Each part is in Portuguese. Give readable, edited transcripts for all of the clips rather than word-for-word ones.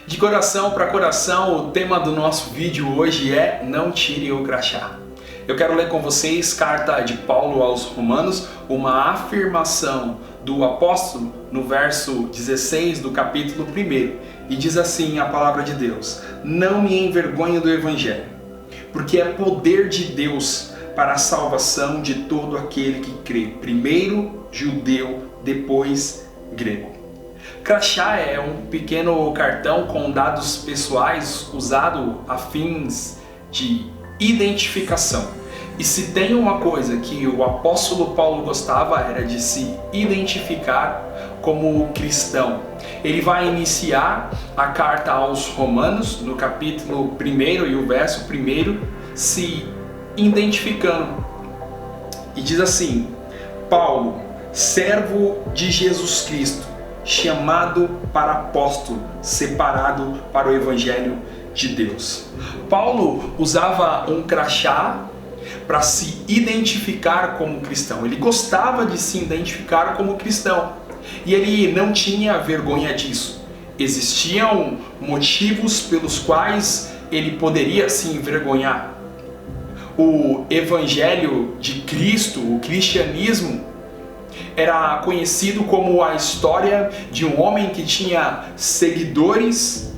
De coração para coração, o tema do nosso vídeo hoje é Não tire o crachá. Eu quero ler com vocês carta de Paulo aos Romanos, uma afirmação do apóstolo no verso 16 do capítulo 1. E diz assim a palavra de Deus: Não me envergonho do evangelho, porque é poder de Deus para a salvação de todo aquele que crê, primeiro judeu, depois grego. Crachá é um pequeno cartão com dados pessoais usado a fins de identificação. E se tem uma coisa que o apóstolo Paulo gostava, era de se identificar como cristão. Ele vai iniciar a carta aos Romanos, no capítulo 1 e o verso 1, se identificando. E diz assim: Paulo, servo de Jesus Cristo, chamado para apóstolo, separado para o evangelho de Deus. Paulo usava um crachá para se identificar como cristão. Ele gostava de se identificar como cristão e ele não tinha vergonha disso. Existiam motivos pelos quais ele poderia se envergonhar. O evangelho de Cristo, o cristianismo, era conhecido como a história de um homem que tinha seguidores,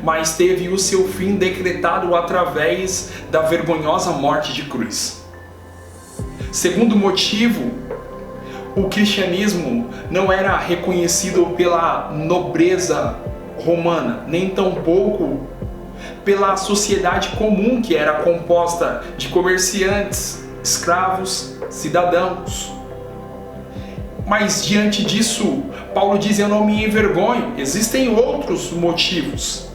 mas teve o seu fim decretado através da vergonhosa morte de cruz. Segundo motivo, o cristianismo não era reconhecido pela nobreza romana, nem tampouco pela sociedade comum, que era composta de comerciantes, escravos, cidadãos. Mas diante disso, Paulo diz: eu não me envergonho. Existem outros motivos,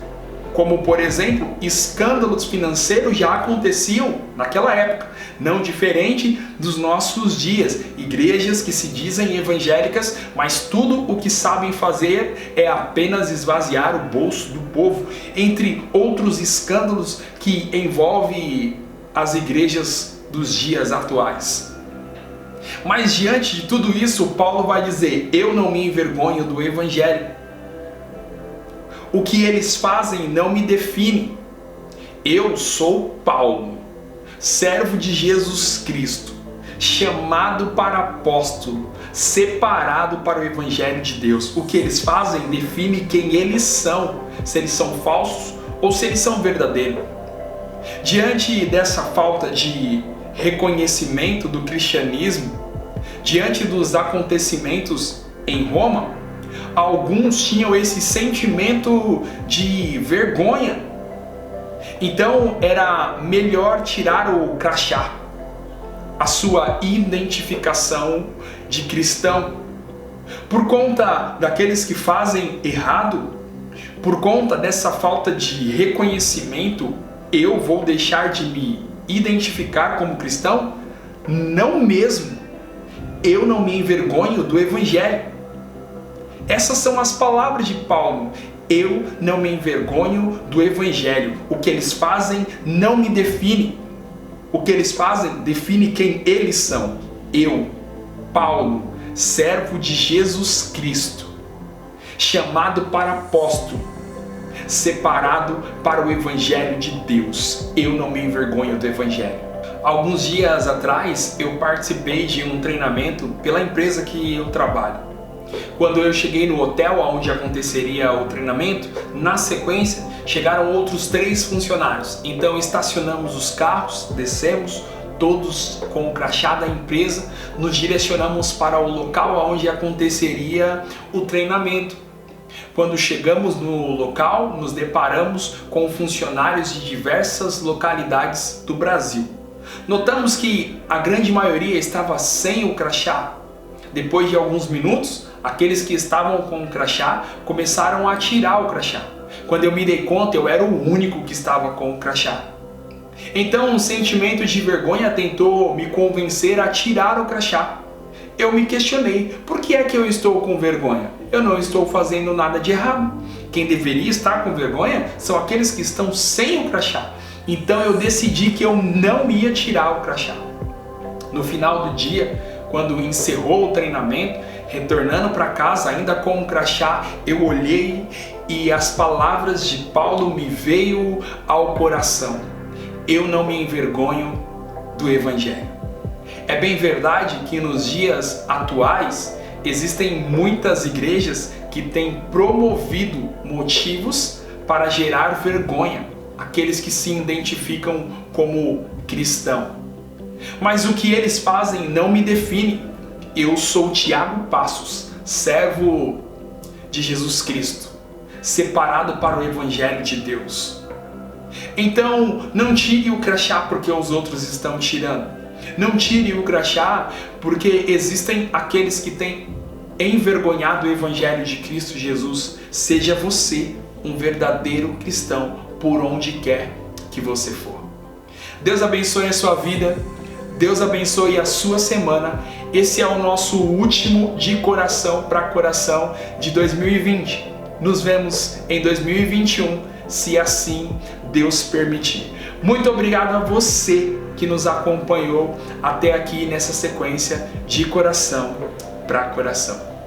como por exemplo, escândalos financeiros já aconteciam naquela época, não diferente dos nossos dias. Igrejas que se dizem evangélicas, mas tudo o que sabem fazer é apenas esvaziar o bolso do povo, entre outros escândalos que envolvem as igrejas dos dias atuais. Mas diante de tudo isso, Paulo vai dizer: eu não me envergonho do evangelho. O que eles fazem não me define. Eu sou Paulo, servo de Jesus Cristo, chamado para apóstolo, separado para o evangelho de Deus. O que eles fazem define quem eles são, se eles são falsos ou se eles são verdadeiros. Diante dessa falta de reconhecimento do cristianismo, diante dos acontecimentos em Roma, alguns tinham esse sentimento de vergonha. Então era melhor tirar o crachá, a sua identificação de cristão. Por conta daqueles que fazem errado, por conta dessa falta de reconhecimento, eu vou deixar de me identificar como cristão? Não mesmo. Eu não me envergonho do evangelho. Essas são as palavras de Paulo. Eu não me envergonho do evangelho. O que eles fazem não me define. O que eles fazem define quem eles são. Eu, Paulo, servo de Jesus Cristo, chamado para apóstolo, separado para o evangelho de Deus. Eu não me envergonho do evangelho. Alguns dias atrás eu participei de um treinamento pela empresa que eu trabalho. Quando eu cheguei no hotel onde aconteceria o treinamento, na sequência chegaram outros 3 funcionários. Então estacionamos os carros, descemos, todos com o crachá da empresa, nos direcionamos para o local onde aconteceria o treinamento. Quando chegamos no local, nos deparamos com funcionários de diversas localidades do Brasil. Notamos que a grande maioria estava sem o crachá. Depois de alguns minutos, aqueles que estavam com o crachá começaram a tirar o crachá. Quando eu me dei conta, eu era o único que estava com o crachá. Então um sentimento de vergonha tentou me convencer a tirar o crachá. Eu me questionei: por que é que eu estou com vergonha? Eu não estou fazendo nada de errado. Quem deveria estar com vergonha são aqueles que estão sem o crachá. Então eu decidi que eu não ia tirar o crachá. No final do dia, quando encerrou o treinamento, retornando para casa ainda com o crachá, eu olhei e as palavras de Paulo me veio ao coração. Eu não me envergonho do Evangelho. É bem verdade que nos dias atuais existem muitas igrejas que têm promovido motivos para gerar vergonha àqueles que se identificam como cristão. Mas o que eles fazem não me define. Eu sou Tiago Passos, servo de Jesus Cristo, separado para o Evangelho de Deus. Então, não tire o crachá porque os outros estão tirando. Não tire o crachá porque existem aqueles que têm envergonhado o Evangelho de Cristo Jesus. Seja você um verdadeiro cristão por onde quer que você for. Deus abençoe a sua vida. Deus abençoe a sua semana. Esse é o nosso último de coração para coração de 2020. Nos vemos em 2021, se assim Deus permitir. Muito obrigado a você que nos acompanhou até aqui nessa sequência de coração para coração.